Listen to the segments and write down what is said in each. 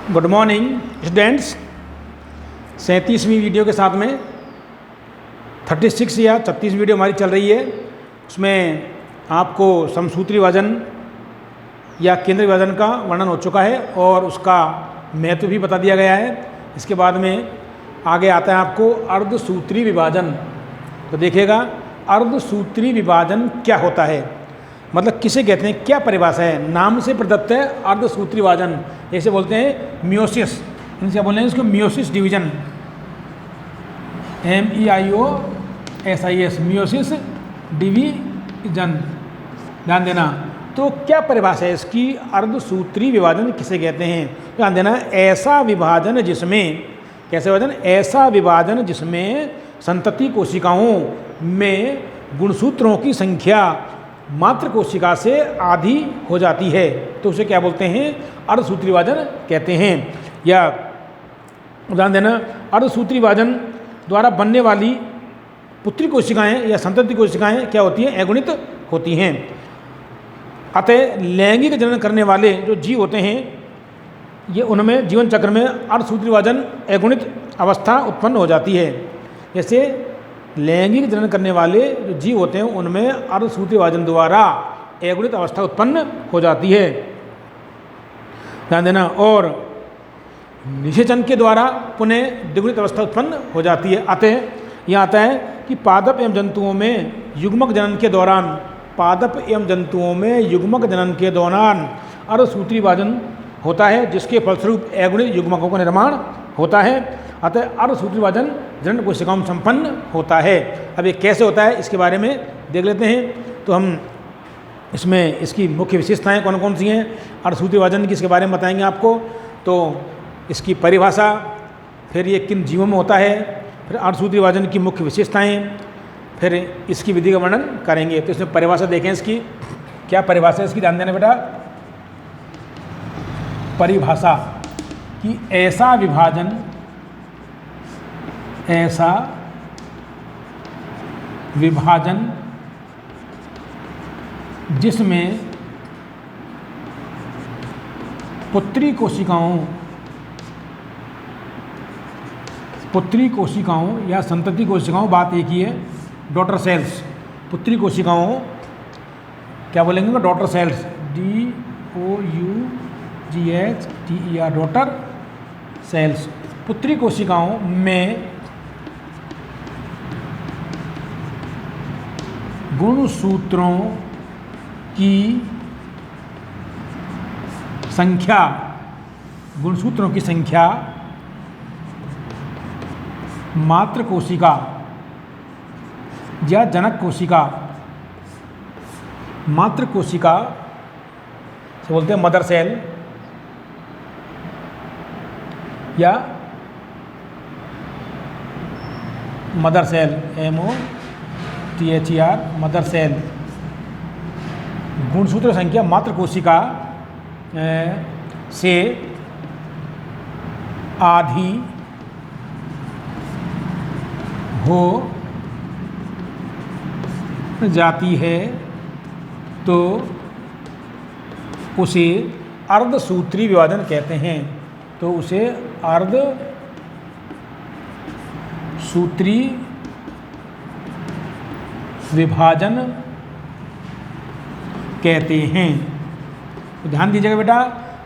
Good morning students. 37वीं video के साथ में 36 या 36 वीडियो हमारी चल रही है। उसमें आपको समसूत्री विभाजन या केंद्र विभाजन का वर्णन हो चुका है और उसका महत्व भी बता दिया गया है। इसके बाद में आगे आता है आपको अर्धसूत्री विभाजन। तो देखिएगा अर्धसूत्री विभाजन क्या होता है, मतलब किसे कहते हैं, क्या परिभाषा है। नाम से प्रदत्त है अर्धसूत्री विभाजन, ऐसे बोलते हैं मियोसिस। इनसे बोलते हैं इसको meiosis division, MIOSIS, meiosis division. ध्यान देना। तो क्या परिभाषा है इसकी, अर्धसूत्री विभाजन किसे कहते हैं। ध्यान देना, ऐसा विभाजन जिसमें, कैसे विभाजन, ऐसा विभाजन जिसमें संतति कोशिकाओं में गुणसूत्रों की संख्या मात्र कोशिका से आधी हो जाती है, तो उसे क्या बोलते हैं, अर्धसूत्री विभाजन कहते हैं। या ध्यान देना, अर्धसूत्री विभाजन द्वारा बनने वाली पुत्री कोशिकाएं या संतति कोशिकाएं क्या होती हैं, अगुणित होती हैं। अतः लैंगिक जनन करने वाले जो जीव होते हैं, ये उनमें जीवन चक्र में अर्धसूत्री विभाजन अगुणित अवस्था उत्पन्न हो जाती है। जैसे लैंगिक जनन करने वाले जो जीव होते हैं उनमें अर्धसूत्री विभाजन द्वारा अगुणित अवस्था उत्पन्न हो जाती है। ध्यान देना। और निषेचन के द्वारा पुनः द्विगुणित अवस्था उत्पन्न हो जाती है। अतः यह आता है कि पादप एवं जंतुओं में युग्मक जनन के दौरान, पादप एवं जंतुओं में युग्मक जनन के दौरान अर्धसूत्री विभाजन होता है, जिसके फलस्वरूप अगुणित युग्मकों का निर्माण होता है। अतः अर्धसूत्री विभाजन जनन कोशिकाओं में संपन्न होता है। अब ये कैसे होता है इसके बारे में देख लेते हैं। तो हम इसमें इसकी मुख्य विशेषताएं कौन कौन सी हैं, अर्धसूत्री विभाजन की, इसके बारे में बताएंगे आपको। तो इसकी परिभाषा, फिर ये किन जीवों में होता है, फिर अर्धसूत्री विभाजन की मुख्य विशेषताएं, फिर इसकी विधि का वर्णन करेंगे। तो इसमें परिभाषा देखें इसकी, क्या परिभाषा है इसकी, ध्यान देना बेटा। परिभाषा कि ऐसा विभाजन, ऐसा विभाजन जिसमें पुत्री कोशिकाओं या संतति कोशिकाओं, बात एक ही है, डॉटर सेल्स, पुत्री कोशिकाओं क्या बोलेंगे, daughter cells, DOUGHTER, daughter cells, पुत्री कोशिकाओं में गुणसूत्रों की संख्या, गुणसूत्रों की संख्या मात्र कोशिका या जनक कोशिका, मात्र कोशिका से बोलते हैं मदर सेल, या mother cell, MOTHER, mother cell, गुणसूत्र संख्या मात्र कोशिका से आधी हो जाती है, तो उसे अर्धसूत्री विभाजन कहते हैं। तो उसे अर्धसूत्री विभाजन कहते हैं। तो ध्यान दीजिएगा बेटा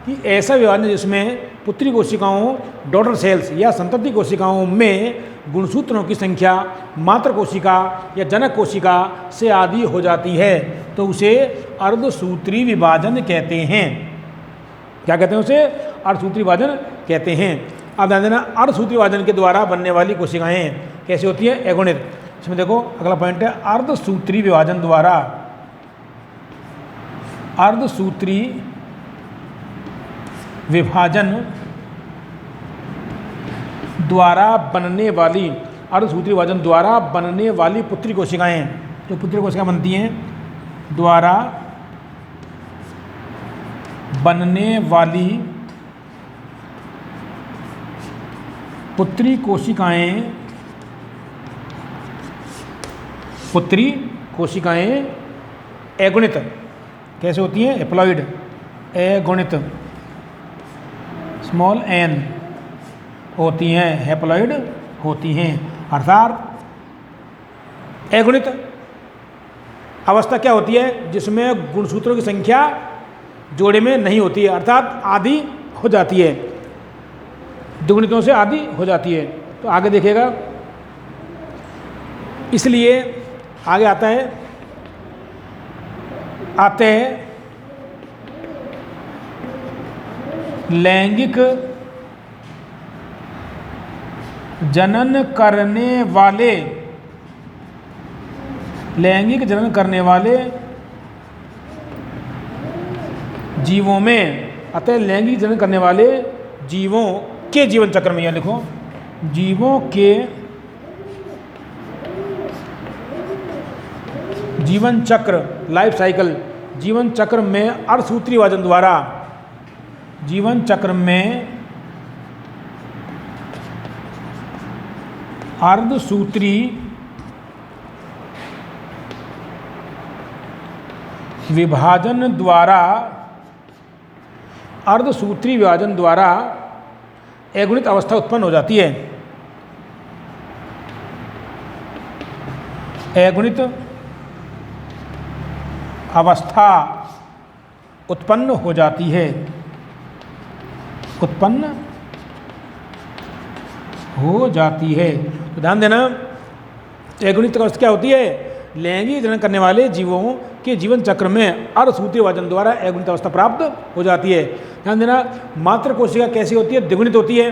कि ऐसा विभाजन जिसमें पुत्री कोशिकाओं, डॉटर सेल्स या संतति कोशिकाओं में गुणसूत्रों की संख्या मात्र कोशिका या जनक कोशिका से आधी हो जाती है, तो उसे अर्धसूत्री विभाजन कहते हैं। क्या कहते हैं उसे, अर्धसूत्री विभाजन कहते हैं। अब ध्यान देना, अर्धसूत्री विभाजन के द्वारा बनने वाली कोशिकाएं कैसी होती हैं, अगुणित। इसमें देखो अगला पॉइंट है, अर्धसूत्री विभाजन द्वारा, अर्धसूत्री विभाजन द्वारा बनने वाली, अर्धसूत्री विभाजन द्वारा बनने वाली पुत्री कोशिकाएं, जो पुत्री कोशिकाएं बनती हैं, द्वारा बनने वाली पुत्री कोशिकाएं अगुणित कैसे होती हैं, एप्लॉइड, अगुणित स्मॉल एन होती हैं, हैप्लॉइड होती हैं। अर्थात अगुणित अवस्था क्या होती है? जिसमें गुणसूत्रों की संख्या जोड़े में नहीं होती है, अर्थात आधी हो जाती है, दुगुणितों से आधी हो जाती है। तो आगे देखिएगा, इसलिए आगे आता है लैंगिक जनन करने वाले, लैंगिक जनन करने वाले जीवों में, अतः लैंगिक जनन करने वाले जीवों के जीवन चक्र में, यह लिखो, जीवों के जीवन चक्र, लाइफ साइकिल, जीवन चक्र में अर्धसूत्री विभाजन द्वारा, जीवन चक्र में अर्धसूत्री विभाजन द्वारा, अर्धसूत्री विभाजन द्वारा अगुणित अवस्था उत्पन्न हो जाती है। अगुणित अवस्था उत्पन्न हो जाती है, उत्पन्न हो जाती है। तो ध्यान देना, अगुणित अवस्था क्या होती है? लैंगिक जनन करने वाले जीवों के जीवन चक्र में अर्धसूत्री विभाजन द्वारा अगुणित अवस्था प्राप्त हो जाती है। ध्यान देना, मात्र कोशिका कैसी होती है? द्विगुणित होती है।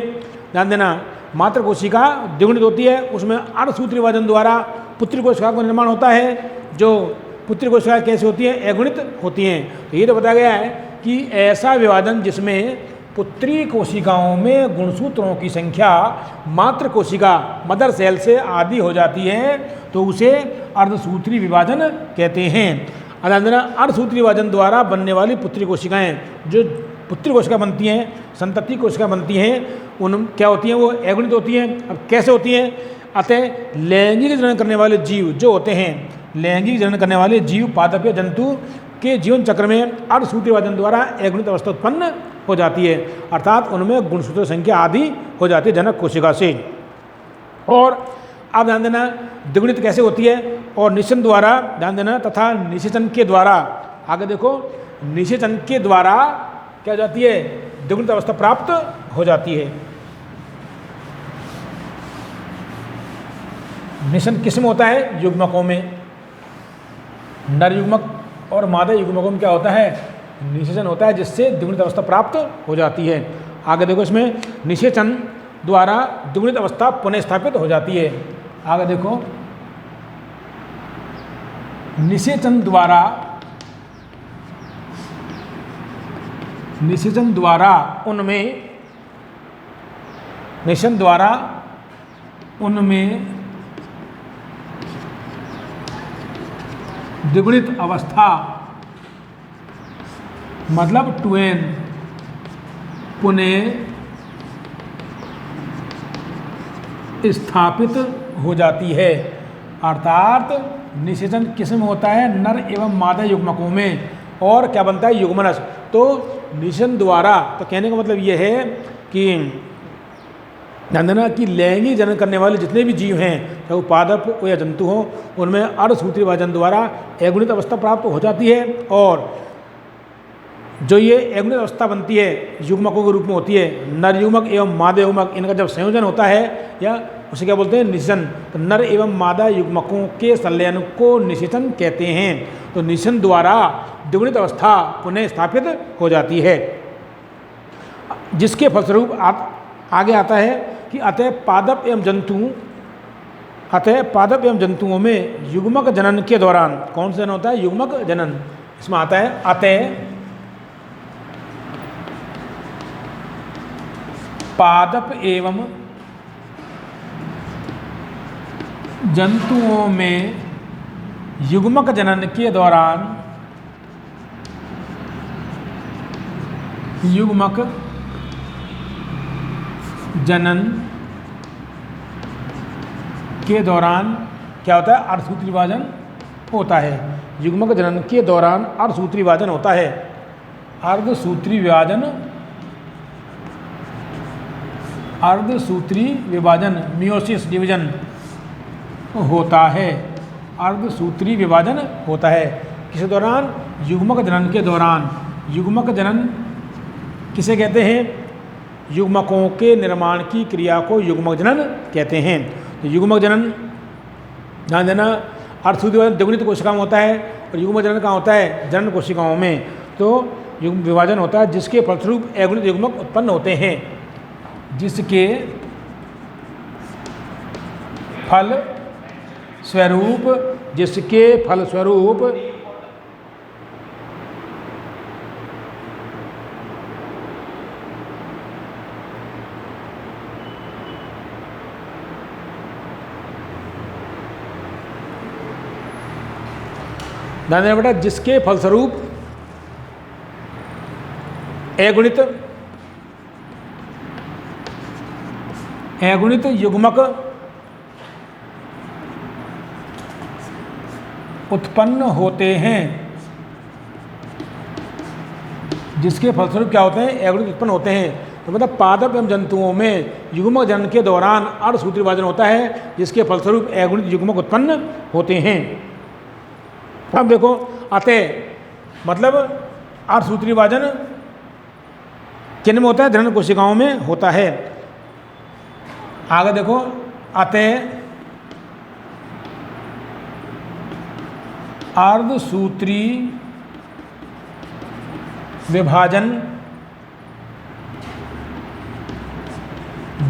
ध्यान देना, मात्र कोशिका द्विगुणित होती है, उसमें अर्धसूत्री विभाजन द्वारा पुत्री कोशिका का निर्माण होता है। जो पुत्री कोशिका कैसी होती है? अगुणित होती हैं। तो ये तो बताया गया है कि ऐसा विभाजन जिसमें पुत्री कोशिकाओं में गुणसूत्रों की संख्या मात्र कोशिका, मदर सेल से आधी हो जाती है, तो उसे अर्धसूत्री विभाजन कहते हैं। अर्धसूत्री विभाजन द्वारा बनने वाली पुत्री कोशिकाएं, जो पुत्री कोशिका बनती हैं, संतति कोशिका बनती हैं, उन क्या होती हैं? वो अगुणित होती हैं। अब कैसे होती हैं? अतः लैंगिक जनन करने वाले जीव जो होते हैं, लैंगिक जनन करने वाले जीव पादप जंतु के जीवन चक्र में अर्धसूत्री विभाजन द्वारा अगुणित अवस्था उत्पन्न हो जाती है, अर्थात उनमें गुणसूत्र संख्या आधी हो जाती है जनक कोशिका से। और अब ध्यान देना, द्विगुणित कैसे होती है? और निषेचन द्वारा, ध्यान देना, तथा निषेचन के द्वारा, आगे देखो, निषेचन के द्वारा क्या हो जाती है? द्विगुणित अवस्था प्राप्त हो जाती है। निषेचन किस में होता है? युग्मकों में, नर युग्मक और मादा युग्मकों में क्या होता है? निषेचन होता है, जिससे द्विगुणित अवस्था प्राप्त हो जाती है। आगे देखो, इसमें निषेचन द्वारा द्विगुणित अवस्था पुनः स्थापित हो जाती है। आगे देखो, निषेचन द्वारा उनमें द्विगुणित अवस्था, मतलब ट्वेन, पुनः स्थापित हो जाती है। अर्थात निषेचन किस में होता है? नर एवं मादा युग्मकों में। और क्या बनता है? युग्मनस। तो निषेचन द्वारा, तो कहने का मतलब यह है कि ध्यान देना कि लैंगिक जनन करने वाले जितने भी जीव हैं, चाहे वो पादप हो या जंतु हो, उनमें अर्धसूत्री विभाजन द्वारा अगुणित अवस्था प्राप्त हो जाती है। और जो ये अगुणित अवस्था बनती है युग्मकों के रूप में होती है, नर युग्मक एवं मादा युग्मक, इनका जब संयोजन होता है, या उसे क्या बोलते हैं? निषेचन। तो नर एवं मादा युग्मकों के संलयन को निषेचन कहते हैं। तो निषेचन द्वारा द्विगुणित अवस्था पुनः स्थापित हो जाती है, जिसके फलस्वरूप आगे आता है कि अतः पादप एवं जंतुओं में युग्मक जनन के दौरान, कौन सा जनन होता है? युग्मक जनन। इसमें आता है अतः पादप एवं जंतुओं में युग्मक जनन के दौरान, युग्मक जनन के दौरान क्या होता है? अर्धसूत्री विभाजन होता है। युग्मक जनन के दौरान अर्धसूत्री विभाजन होता है। अर्धसूत्री विभाजन अर्धसूत्री विभाजन मियोसिस डिवीजन होता है। अर्धसूत्री विभाजन होता है किस दौरान? युग्मक जनन के दौरान। युग्मक जनन किसे कहते हैं? युग्मकों के निर्माण की क्रिया को युग्मक जनन कहते हैं। तो युग्मक जनन ध्यान देना, अर्धसूत्री विभाजन द्विगुणित कोशिकाओं में होता है और युग्मक जनन कहाँ होता है? जनन कोशिकाओं में। तो युग्म विभाजन होता है जिसके फलस्वरूप अगुणित युग्मक उत्पन्न होते हैं। जिसके फल स्वरूप ध्यान देना बेटा, जिसके फलस्वरूप अगुणित युग्मक उत्पन्न होते हैं। जिसके फलस्वरूप क्या होते हैं? अगुणित उत्पन्न होते हैं। तो मतलब पादप एवं जंतुओं में युग्मक जनन के दौरान अर्धसूत्री विभाजन होता है जिसके फलस्वरूप अगुणित युग्मक उत्पन्न होते हैं। अब देखो, अतः मतलब अर्धसूत्री विभाजन किन में होता है? जनन कोशिकाओं में होता है। आगे देखो, अतः अर्धसूत्री विभाजन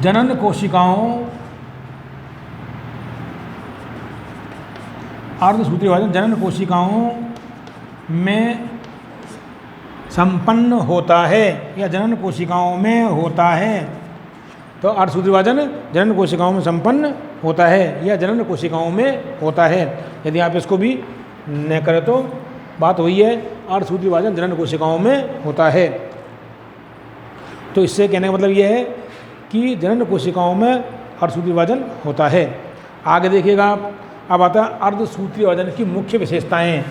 जनन कोशिकाओं अर्धसूत्री विभाजन जनन कोशिकाओं में संपन्न होता है या जनन कोशिकाओं में होता है। तो अर्धसूत्री विभाजन जनन कोशिकाओं में संपन्न होता है या जनन कोशिकाओं में होता है। यदि आप इसको भी न करें तो बात वही है, अर्धसूत्री विभाजन जनन कोशिकाओं में होता है। तो इससे कहने का मतलब यह है कि जनन कोशिकाओं में अर्धसूत्री विभाजन होता है। आगे देखिएगा आप, अब आता है अर्धसूत्री विभाजन की मुख्य विशेषताएं।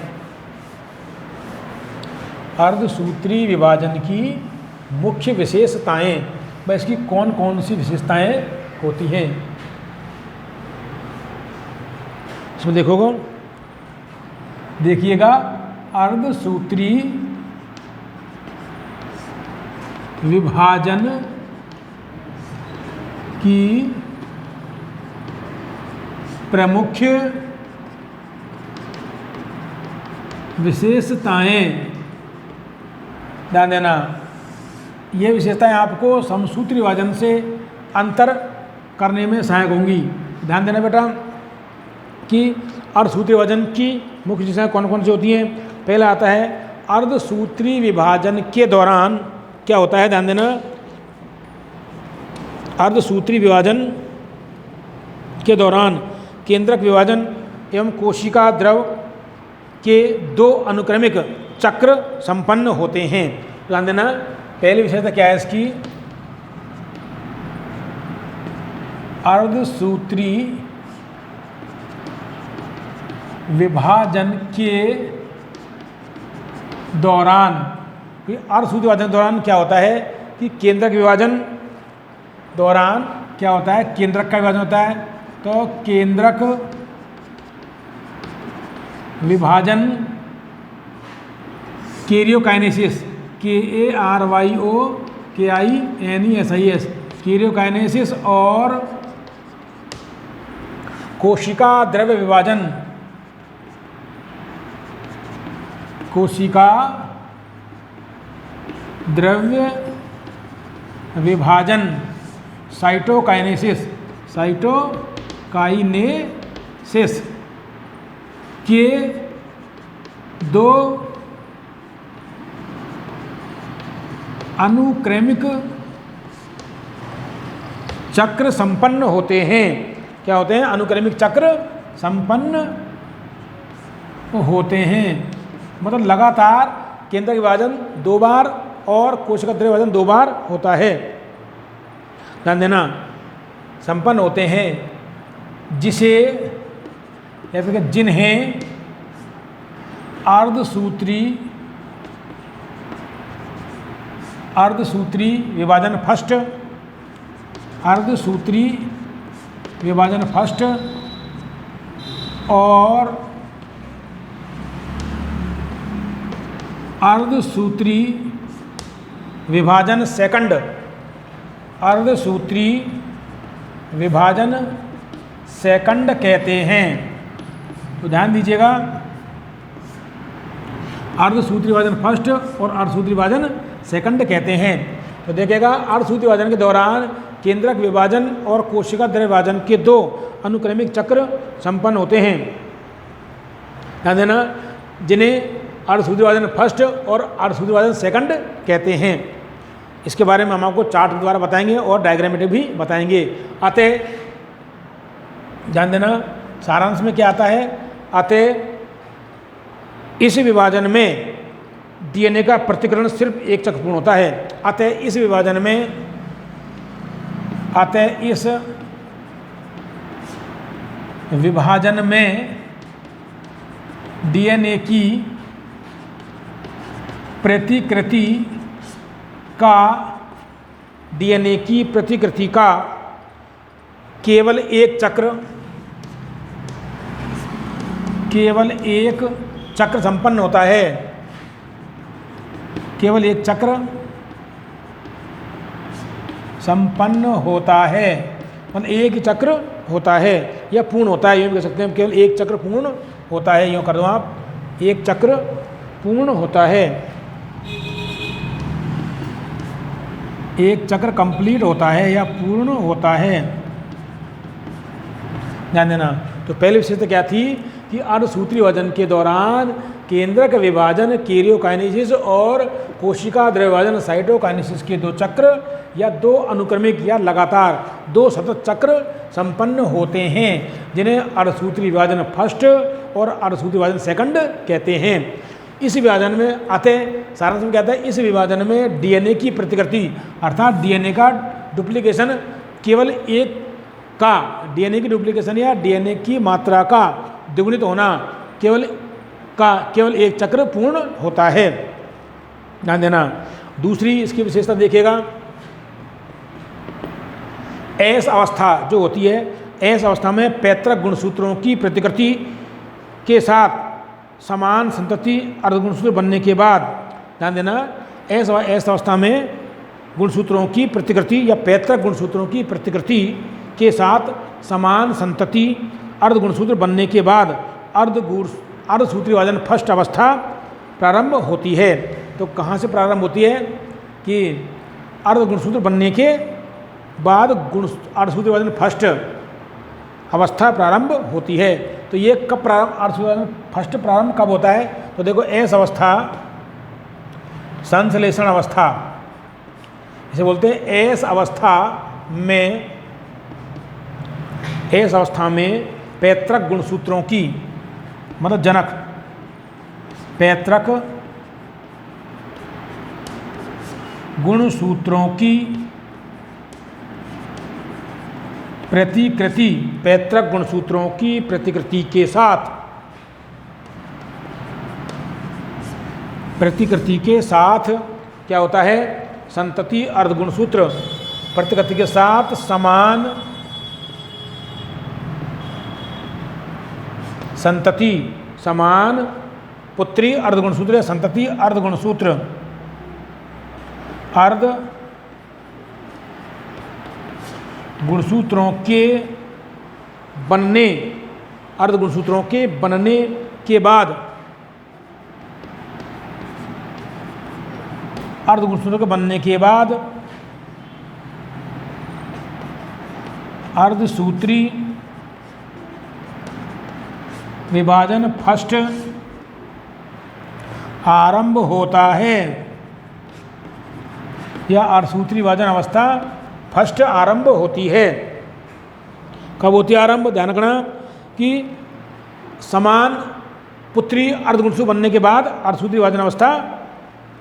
अर्धसूत्री विभाजन की मुख्य विशेषताएं, वह इसकी कौन कौन सी विशेषताएं होती हैं इसमें देखिएगा। अर्धसूत्री विभाजन की प्रमुख विशेषताएं, ध्यान देना, ये विशेषताएं आपको समसूत्री विभाजन से अंतर करने में सहायक होंगी। ध्यान देना बेटा कि अर्धसूत्री विभाजन की मुख्य विशेषताएं कौन कौन सी होती हैं। पहला आता है अर्धसूत्री विभाजन के दौरान क्या होता है? ध्यान देना, अर्धसूत्री विभाजन के दौरान केंद्रक विभाजन एवं कोशिका द्रव के दो अनुक्रमिक चक्र संपन्न होते हैं। ध्यान देना, पहली विशेषता क्या है इसकी? अर्धसूत्री विभाजन के दौरान, अर्धसूत्री विभाजन के दौरान क्या होता है कि केंद्रक विभाजन दौरान क्या होता है? केंद्रक का विभाजन होता है। तो केंद्रक विभाजन कैरियोकाइनेसिस, KARYOKINESIS, कैरियोकाइनेसिस और कोशिका द्रव्य विभाजन, कोशिका द्रव्य विभाजन साइटोकाइनेसिस के दो अनुक्रमिक चक्र संपन्न होते हैं। क्या होते हैं? अनुक्रमिक चक्र संपन्न होते हैं। मतलब लगातार केंद्रक विभाजन 2 बार और कोशिका द्रव्य विभाजन 2 बार होता है। ध्यान देना, संपन्न होते हैं जिसे या फिर जिन्हें अर्धसूत्री विभाजन फर्स्ट अर्धसूत्री विभाजन फर्स्ट और अर्धसूत्री विभाजन सेकंड, अर्धसूत्री विभाजन सेकंड कहते हैं। तो ध्यान दीजिएगा, अर्धसूत्री विभाजन फर्स्ट और अर्धसूत्री विभाजन सेकंड कहते हैं। तो देखिएगा, अर्धसूत्री विभाजन के दौरान केंद्रक विभाजन और कोशिका द्रव्य विभाजन के दो अनुक्रमिक चक्र संपन्न होते हैं। ध्यान देना, जिन्हें अर्धसूत्री विभाजन फर्स्ट और अर्धसूत्री विभाजन सेकंड कहते हैं। इसके बारे में हम आपको चार्ट द्वारा बताएंगे और डायग्रामेटिक भी बताएंगे। अतः ध्यान देना, सारांश में क्या आता है, अतः इस विभाजन में डीएनए का प्रतिकरण सिर्फ एक चक्र पूर्ण होता है। अतः इस विभाजन में डीएनए की प्रतिकृति का केवल एक चक्र संपन्न होता है। केवल एक चक्र संपन्न होता है, मतलब एक ही चक्र होता है या पूर्ण होता है, यूँ भी कह सकते हैं। केवल एक चक्र पूर्ण होता है, यूँ कर दो आप, एक चक्र पूर्ण होता है, एक चक्र कंप्लीट होता है या पूर्ण होता है। ध्यान देना, तो पहली विशेषता क्या थी कि अर्धसूत्री विभाजन के दौरान केंद्रक विभाजन कैरियोकाइनेसिस और कोशिका द्रव्य विभाजन साइटोकाइनेसिस के दो चक्र या दो अनुक्रमिक या लगातार दो सतत चक्र संपन्न होते हैं, जिन्हें अर्धसूत्री विभाजन फर्स्ट और अर्धसूत्री विभाजन सेकंड कहते हैं। इस विभाजन में अतः सारांश में क्या आता है, इस विभाजन में डीएनए की प्रतिकृति अर्थात डीएनए का डुप्लीकेशन केवल एक का, डीएनए की डुप्लीकेशन या डीएनए की मात्रा का द्विगुणित होना केवल एक चक्र पूर्ण होता है। ध्यान देना, दूसरी इसकी विशेषता देखिएगा, एस अवस्था जो होती है, एस अवस्था में पैतृक गुणसूत्रों की प्रतिकृति के साथ समान संतति अर्धगुणसूत्र बनने के बाद, ध्यान देना, एस अवस्था में गुणसूत्रों की प्रतिकृति या पैतृक गुणसूत्रों की प्रतिकृति के साथ समान संतति अर्धगुणसूत्र बनने के बाद अर्धसूत्री विभाजन फर्स्ट अवस्था प्रारंभ होती है। तो कहाँ से प्रारंभ होती है कि अर्धगुणसूत्र बनने के बाद अर्धसूत्री विभाजन फर्स्ट अवस्था प्रारंभ होती है। तो ये कब प्रारंभ, अर्धसूत्री विभाजन फर्स्ट प्रारंभ कब होता है, तो देखो एस अवस्था, संश्लेषण अवस्था इसे बोलते हैं। एस अवस्था में पैतृक गुणसूत्रों की, मतलब जनक पैतृक गुणसूत्रों की प्रतिकृति, पैतृक गुणसूत्रों की प्रतिकृति के साथ क्या होता है, संतति अर्धगुणसूत्र प्रतिकृति के साथ समान संतति, समान पुत्री अर्धगुणसूत्र या संतति अर्धगुणसूत्र, अर्धगुणसूत्रों के बनने, अर्धगुणसूत्रों के बनने के बाद, अर्धगुणसूत्रों के बनने के बाद अर्धसूत्री विभाजन फर्स्ट आरंभ होता है या अर्धसूत्री विभाजन अवस्था फर्स्ट आरंभ होती है। कब होती है आरंभ, ध्यान रखना कि समान पुत्री अर्धगुणसूत्र बनने के बाद अर्धसूत्री विभाजन अवस्था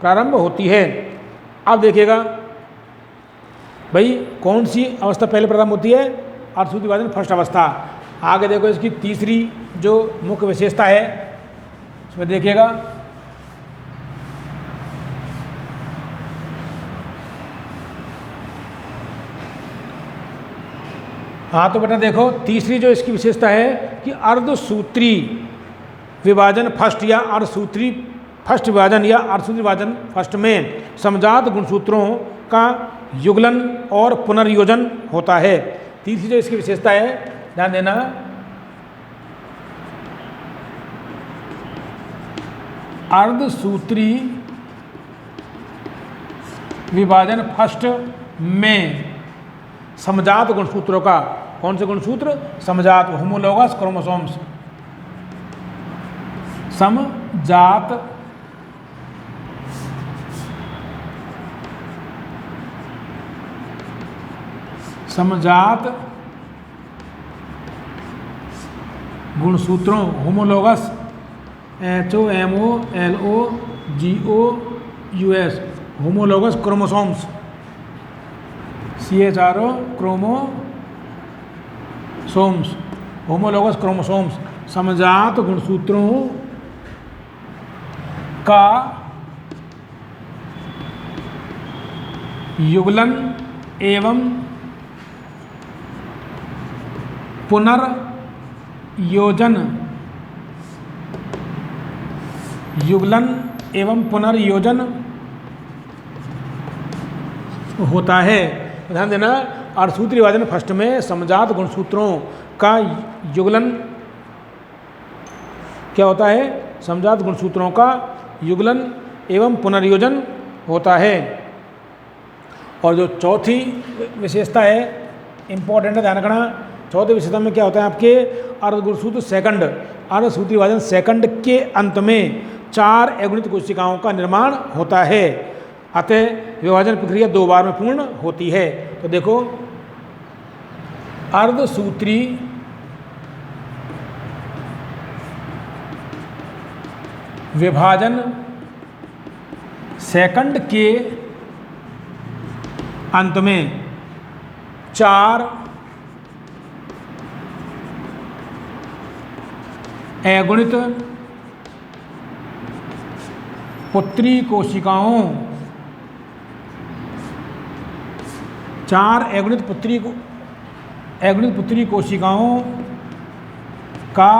प्रारंभ होती है। अब देखिएगा भाई कौन सी अवस्था पहले प्रारंभ होती है, अर्धसूत्री विभाजन फर्स्ट अवस्था। आगे देखो इसकी तीसरी जो मुख्य विशेषता है उसमें देखिएगा, हाँ तो बेटा देखो तीसरी जो इसकी विशेषता है कि अर्धसूत्री विभाजन फर्स्ट या अर्धसूत्री फर्स्ट विभाजन या अर्धसूत्री विभाजन फर्स्ट में समजात गुणसूत्रों का युगलन और पुनर्योजन होता है। तीसरी जो इसकी विशेषता है, ध्यान देना, अर्धसूत्री विभाजन फर्स्ट में समजात गुणसूत्रों का, कौन से गुणसूत्र? समजात, होमोलोगस क्रोमोसोम्स, समजात गुणसूत्रों, homologous HOMOLOGOUS, homologous chromosomes, CHRO chromosomes, homologous chromosomes, समजात गुणसूत्रों का युगलन एवं पुनर्योजन, युगलन एवं पुनर्योजन होता है। ध्यान देना, अर्धसूत्री विभाजन फर्स्ट में समजात गुणसूत्रों का युगलन क्या होता है? समजात गुणसूत्रों का युगलन एवं पुनर्योजन होता है। और जो चौथी विशेषता है, इंपॉर्टेंट है, ध्यान रखना, चौथी विशेषता में क्या होता है आपके? अर्धगुणसूत्र सेकंड, अर्धसूत्री विभाजन सेकंड के अंत में 4 अगुणित कोशिकाओं का निर्माण होता है, अतः विभाजन प्रक्रिया 2 बार में पूर्ण होती है। तो देखो, अर्धसूत्री विभाजन सेकंड के अंत में 4 अगुणित पुत्री कोशिकाओं, 4 अगुणित पुत्री कोशिकाओं का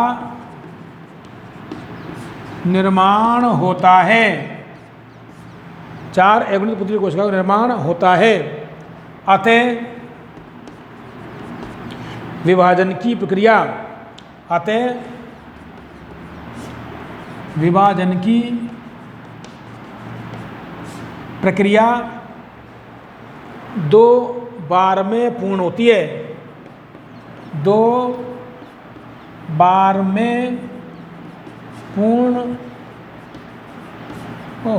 निर्माण होता है, 4 अगुणित पुत्री कोशिकाओं का निर्माण होता है, अतः विभाजन की प्रक्रिया, अतः विभाजन की प्रक्रिया 2 बार में पूर्ण होती है, 2 बार में पूर्ण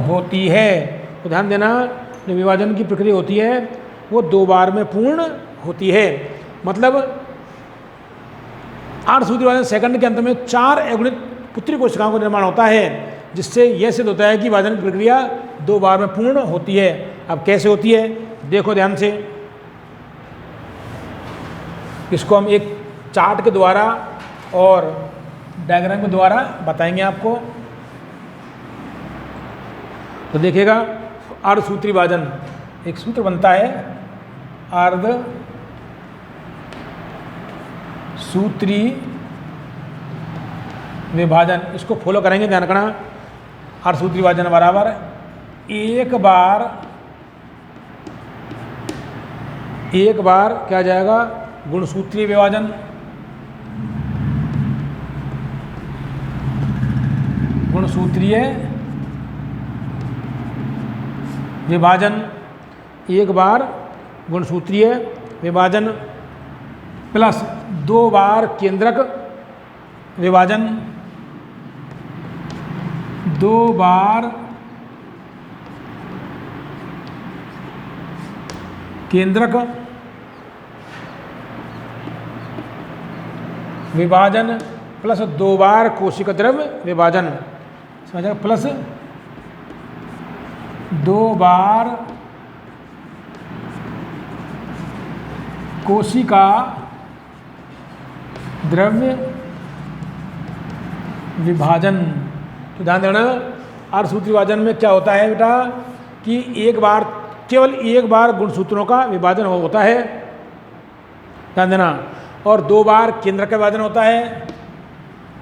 होती है। तो ध्यान देना, जो विभाजन की प्रक्रिया होती है वो 2 बार में पूर्ण होती है। मतलब अर्धसूत्री विभाजन सेकंड के अंत में 4 अगुणित पुत्री कोशिकाओं का निर्माण होता है, जिससे यह सिद्ध होता है कि विभाजन की प्रक्रिया 2 बार में पूर्ण होती है। अब कैसे होती है देखो ध्यान से, इसको हम एक चार्ट के द्वारा और डायग्राम के द्वारा बताएंगे आपको। तो देखिएगा, अर्धसूत्री विभाजन एक सूत्र बनता है, अर्धसूत्री विभाजन, इसको फॉलो करेंगे, ध्यान रखना। अर्धसूत्री विभाजन बराबर एक बार क्या जाएगा? गुणसूत्रीय विभाजन, गुणसूत्रीय विभाजन, एक बार गुणसूत्रीय विभाजन प्लस 2 बार केंद्रक विभाजन, 2 बार केंद्रक विभाजन प्लस 2 बार कोशिका द्रव्य विभाजन, समझा? प्लस 2 बार कोशिका द्रव्य विभाजन। तो ध्यान देना, अर्धसूत्री विभाजन में क्या होता है बेटा कि केवल एक बार गुणसूत्रों का विभाजन होता है। ध्यान देना, और 2 बार केंद्रक का विभाजन होता है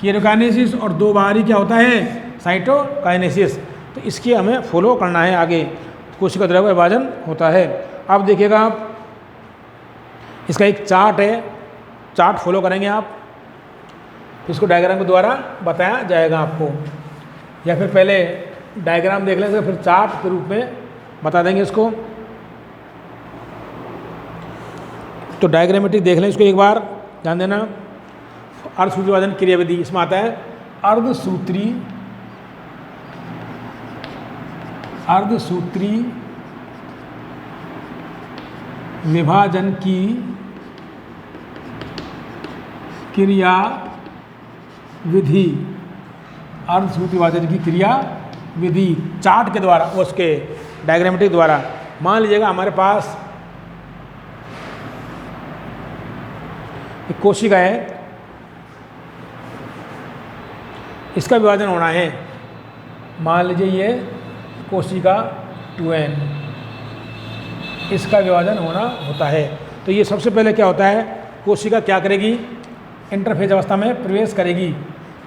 केरियोकाइनेसिस, और 2 बार ही क्या होता है साइटोकाइनेसिस। तो इसकी हमें फॉलो करना है आगे, कोशिका द्रव्य का विभाजन होता है। अब देखिएगा आप, इसका एक चार्ट है, चार्ट फॉलो करेंगे आप, इसको डायग्राम के द्वारा बताया जाएगा आपको, या फिर पहले डायग्राम देख लेंगे फिर चार्ट के रूप में बता देंगे इसको। तो डायग्रामेटिक देख लें इसको एक बार, ध्यान देना। अर्धसूत्री विभाजन क्रियाविधि, इसमें आता है अर्धसूत्री विभाजन की क्रिया विधि, अर्धसूत्री विभाजन की क्रिया विधि चार्ट के द्वारा, उसके डायग्रामेटिक द्वारा। मान लीजिएगा हमारे पास एक कोशिका है, इसका विभाजन होना है, मान लीजिए ये कोशिका 2n, इसका विभाजन होना होता है। तो ये सबसे पहले क्या होता है, कोशिका क्या करेगी, इंटरफेज अवस्था में प्रवेश करेगी।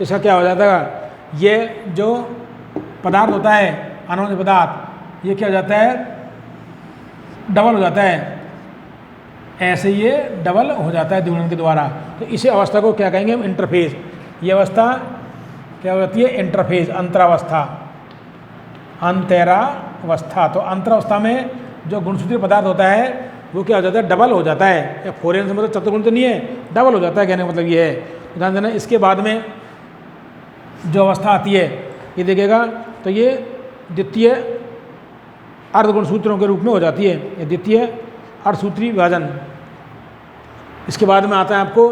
इसका क्या हो जाता है, ये जो पदार्थ होता है अनोन्य पदार्थ, ये क्या हो जाता है डबल हो जाता है, ऐसे ये डबल हो जाता है द्विगुणन के द्वारा। तो इसी अवस्था को क्या कहेंगे हम, इंटरफेज। ये अवस्था क्या हो जाती है, इंटरफेज, अंतरावस्था, अंतरावस्था। तो अंतरावस्था में जो गुणसूत्रीय पदार्थ होता है वो क्या हो जाता है, डबल हो जाता है। या फोरियन से मतलब चतुर्गुण तो नहीं है, डबल हो जाता है, कहने का मतलब ये है। ध्यान देना, इसके बाद में जो अवस्था आती है ये देखिएगा, तो ये द्वितीय अर्धगुणसूत्रों के रूप में हो जाती है, ये द्वितीय अर्धसूत्री विभाजन। इसके बाद में आता है आपको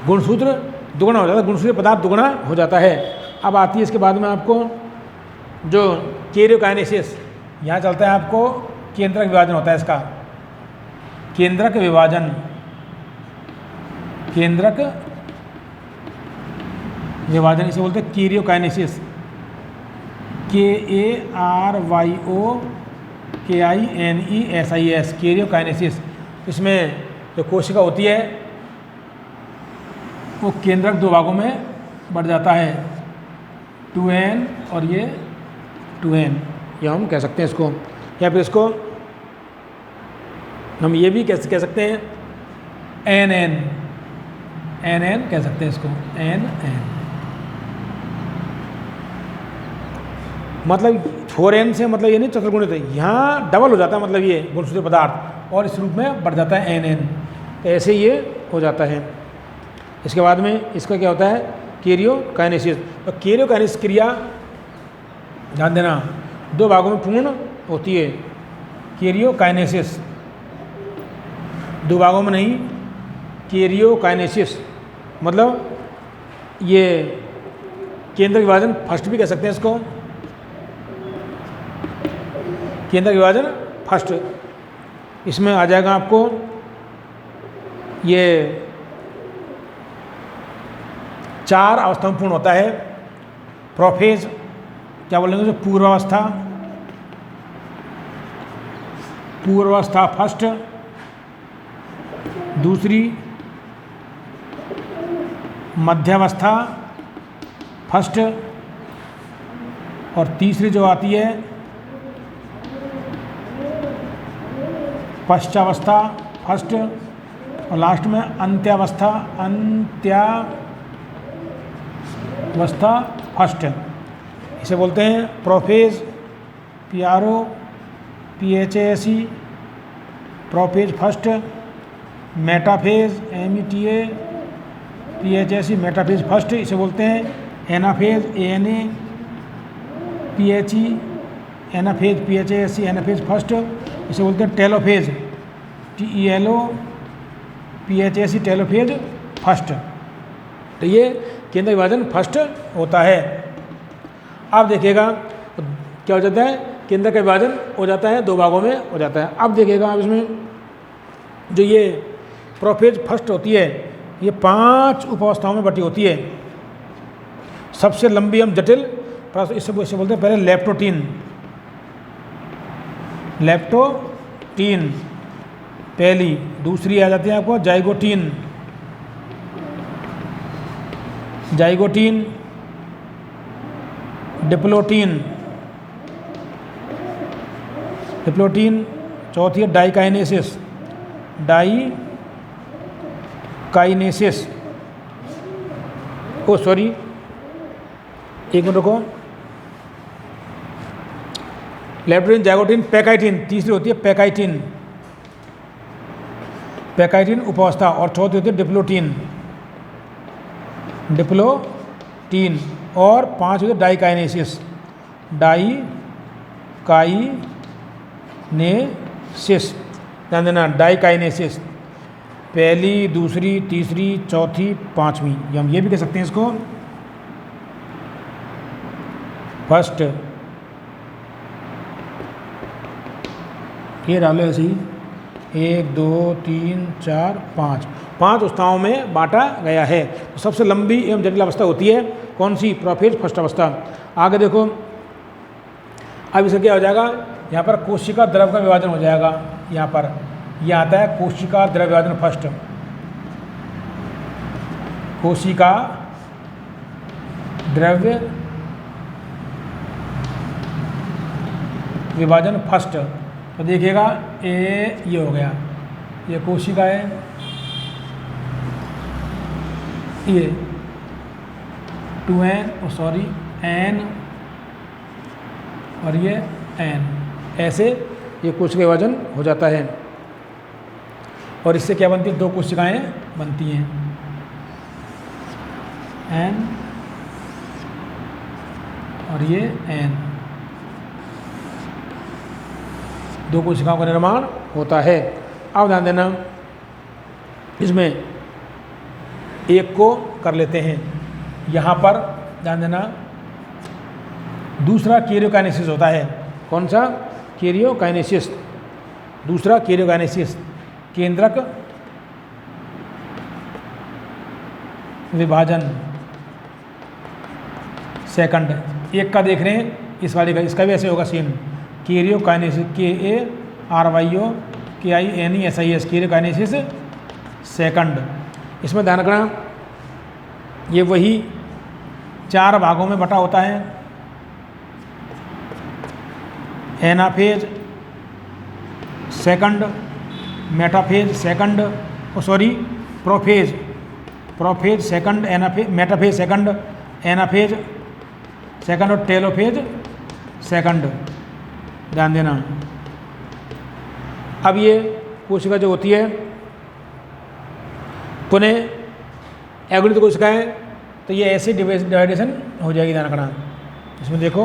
गुणसूत्र दुगुना हो जाता है, गुणसूत्रीय पदार्थ दुगुना हो जाता है। अब आती है इसके बाद में आपको जो केरियोकाइनेसिस, यहाँ चलता है आपको केंद्रक विभाजन होता है इसका, केंद्रक विभाजन, केंद्रक विभाजन इसे बोलते हैं केरियोकाइनेसिस, KARYOKINESIS, केरियोकाइनेसिस। इसमें जो कोशिका होती है वो केंद्रक 2 भागों में बढ़ जाता है, 2n और ये 2n, या हम कह सकते हैं इसको, या फिर इसको हम ये भी कह सकते हैं NN कह सकते हैं इसको, NN। मतलब 4n से मतलब ये नहीं चतुर्गुणित है, यहाँ डबल हो जाता है, मतलब ये गुणसूत्रीय पदार्थ, और इस रूप में बढ़ जाता है NN, ऐसे ये हो जाता है। इसके बाद में इसका क्या होता है, केरियोकाइनेसिस। और केरियोकाइनेसिस क्रिया, ध्यान देना, 2 भागों में पूर्ण होती है। केरियोकाइनेसिस 2 भागों में नहीं, केरियोकाइनेसिस मतलब ये केंद्र विभाजन फर्स्ट भी कह सकते हैं इसको, केंद्र विभाजन फर्स्ट। इसमें आ जाएगा आपको ये 4 अवस्थाओं में पूर्ण होता है। प्रोफेज क्या बोलेंगे, पूर्वावस्था, पूर्वावस्था फर्स्ट, दूसरी मध्यावस्था फर्स्ट, और तीसरी जो आती है पश्चावस्था फर्स्ट, और लास्ट में अंत्यावस्था, अंत्यावस्था फर्स्ट। इसे बोलते हैं prophase, PRO PHASE, prophase first, metaphase META PHASE, metaphase first इसे बोलते हैं, anaphase ANA PHE, anaphase PHASE, anaphase first इसे बोलते हैं, telophase TELO PHASE, telophase first. तो ये केंद्र विभाजन फर्स्ट होता है। अब देखिएगा क्या हो जाता है, केंद्र का विभाजन हो जाता है, 2 भागों में हो जाता है। अब देखिएगा आप इसमें जो ये प्रोफेज फर्स्ट होती है, ये 5 उपावस्थाओं में बटी होती है। सबसे लंबी हम जटिल इसे बोलते हैं पहले लेप्टोटीन, पहली, दूसरी आ जाती है आपको जाइगोटीन, जाइगोटीन, डिप्लोटीन, डिप्लोटीन, चौथी है डाइकाइनेसिस, डाइकाइनेसिस, ओ सॉरी एक मिनट रुको, लेप्टोटीन, जाइगोटीन, पैकाइटिन, तीसरी होती है पैकाइटिन, पैकाइटिन उपावस्था, और चौथी होती है डिप्लोटीन, डिप्लोटीन, और पांच होती है डाइकाइनेसिस, डाइकाइनेसिस, ध्यान देना डाइकाइनेसिस, पहली, दूसरी, तीसरी, चौथी, पांचवी, हम ये भी कह सकते हैं इसको फर्स्ट, ये डालो ऐसे ही 1 2 3 4 5, 5 अवस्थाओं में बांटा गया है। तो सबसे लंबी एवं जटिल अवस्था होती है कौन सी? प्रोफेज फर्स्ट अवस्था। आगे देखो, अब इसका क्या हो जाएगा, यहाँ पर कोशिका द्रव का विभाजन हो जाएगा, यहाँ पर यह आता है कोशिका द्रव विभाजन फर्स्ट, कोशिका द्रव्य विभाजन फर्स्ट। तो देखिएगा ये हो गया, ये कोशिका है, ये 2n n और ये n, ऐसे ये कोशिका विभाजन हो जाता है। और इससे क्या बनती है? 2 कोशिकाएं बनती हैं, n और ये n, 2 कोशिकाओं का निर्माण होता है। अब ध्यान देना, इसमें एक को कर लेते हैं, यहाँ पर ध्यान देना, दूसरा कैरियोकाइनेसिस होता है। कौन सा? कैरियोकाइनेसिस, दूसरा कैरियोकाइनेसिस, केंद्रक विभाजन सेकंड। एक का देख रहे हैं, इस वाले का, इसका भी ऐसे होगा same, karyokinesis, KARYOKINESIS, karyokinesis second. इसमें ध्यान रखना, ये वही 4 भागों में बटा होता है, anaphase second, metaphase second, prophase second, anaphase, metaphase second, anaphase second और टेलोफेज सेकंड। ध्यान देना। अब ये कोशिका जो होती है पुनः एगुणित कोशिकाएं, तो ये ऐसे डिवाइडेशन हो जाएगी, ध्यान रखना। इसमें देखो